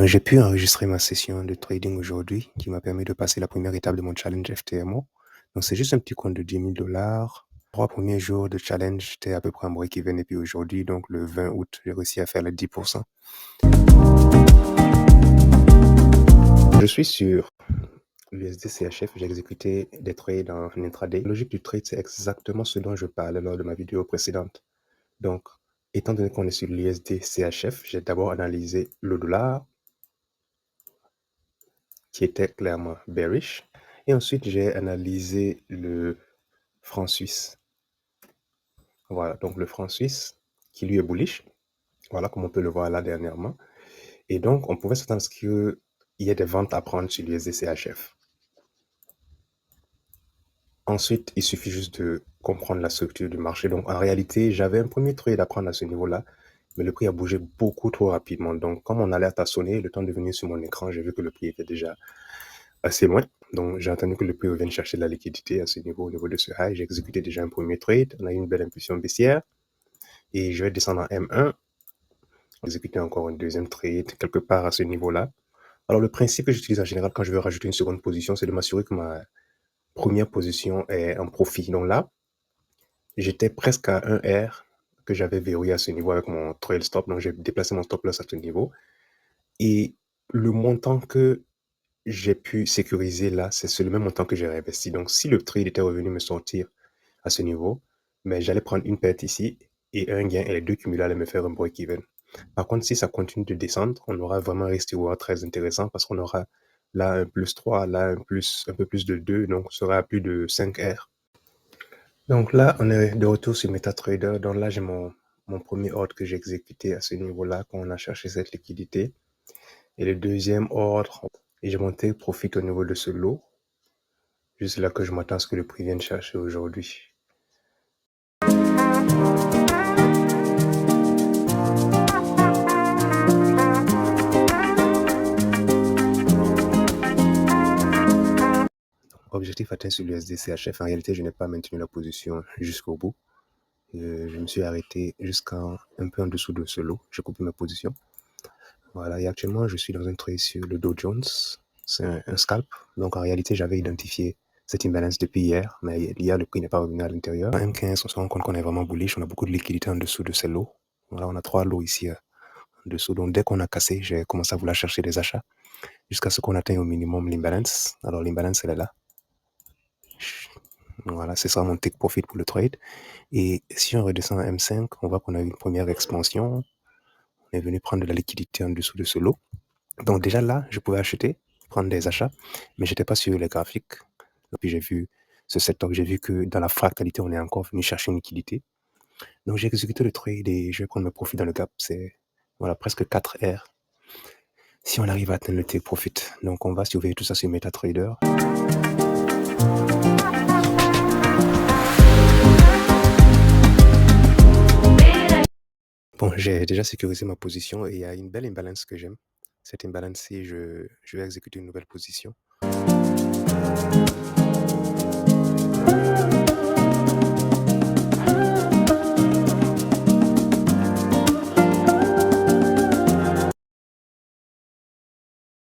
Donc, j'ai pu enregistrer ma session de trading aujourd'hui qui m'a permis de passer la première étape de mon challenge FTMO. Donc, c'est juste un petit compte de 10 000 $. 3 premiers jours de challenge, j'étais à peu près en break-even. Et puis aujourd'hui, donc le 20 août, j'ai réussi à faire les 10%. Je suis sur l'USD CHF, j'ai exécuté des trades en intraday. La logique du trade, c'est exactement ce dont je parlais lors de ma vidéo précédente. Donc, étant donné qu'on est sur l'USD CHF, j'ai d'abord analysé le dollar, qui était clairement bearish. Et ensuite, j'ai analysé le franc suisse. Voilà, donc le franc suisse, qui lui est bullish. Voilà, comme on peut le voir là dernièrement. Et donc, on pouvait s'attendre à ce qu'il y ait des ventes à prendre sur l'USD CHF. Ensuite, il suffit juste de comprendre la structure du marché. Donc, en réalité, j'avais un premier trade à prendre à ce niveau-là, mais le prix a bougé beaucoup trop rapidement. Donc, comme mon alerte a sonné, le temps de venir sur mon écran, j'ai vu que le prix était déjà assez loin. Donc, j'ai attendu que le prix revienne chercher de la liquidité à ce niveau, au niveau de ce high. J'ai exécuté déjà un premier trade. On a eu une belle impulsion baissière. Et je vais descendre en M1. Exécuter encore un deuxième trade quelque part à ce niveau-là. Alors, le principe que j'utilise en général quand je veux rajouter une seconde position, c'est de m'assurer que ma première position est en profit. Donc là, j'étais presque à 1 R que j'avais verrouillé à ce niveau avec mon trail stop. Donc, j'ai déplacé mon stop loss à ce niveau. Et le montant que j'ai pu sécuriser là, c'est le même montant que j'ai réinvesti. Donc, si le trade était revenu me sortir à ce niveau, mais j'allais prendre une perte ici et un gain et les deux cumulés allaient me faire un break-even. Par contre, si ça continue de descendre, on aura vraiment un risk-reward très intéressant parce qu'on aura là un plus 3, là un peu plus de 2, donc on sera à plus de 5 R. Donc là, on est de retour sur MetaTrader. Donc là, j'ai mon premier ordre que j'ai exécuté à ce niveau-là quand on a cherché cette liquidité. Et le deuxième ordre, et j'ai monté profit au niveau de ce lot. Juste là que je m'attends à ce que le prix vienne chercher aujourd'hui. Objectif atteint sur l'USD CHF. En réalité, je n'ai pas maintenu la position jusqu'au bout. Je me suis arrêté jusqu'à un peu en dessous de ce lot. J'ai coupé ma position. Voilà, et actuellement, je suis dans un trade sur le Dow Jones. C'est un scalp. Donc, en réalité, j'avais identifié cette imbalance depuis hier, mais hier, le prix n'est pas revenu à l'intérieur. En M15, on se rend compte qu'on est vraiment bullish. On a beaucoup de liquidité en dessous de ces lots. Voilà, on a 3 lots ici en dessous. Donc, dès qu'on a cassé, j'ai commencé à vouloir chercher des achats jusqu'à ce qu'on atteigne au minimum l'imbalance. Alors, l'imbalance, elle est là. Voilà, c'est ça mon take profit pour le trade. Et si on redescend à M5, on voit qu'on a eu une première expansion. On est venu prendre de la liquidité en dessous de ce lot. Donc déjà là, je pouvais acheter, prendre des achats, mais je n'étais pas sur les graphiques. Et puis j'ai vu ce setup, j'ai vu que dans la fractalité, on est encore venu chercher une liquidité. Donc j'ai exécuté le trade et je vais prendre mes profits dans le gap. C'est voilà, presque 4 R. Si on arrive à atteindre le take profit. Donc on va surveiller tout ça sur MetaTrader. Bon, j'ai déjà sécurisé ma position et il y a une belle imbalance que j'aime. Cette imbalance-ci, je vais exécuter une nouvelle position.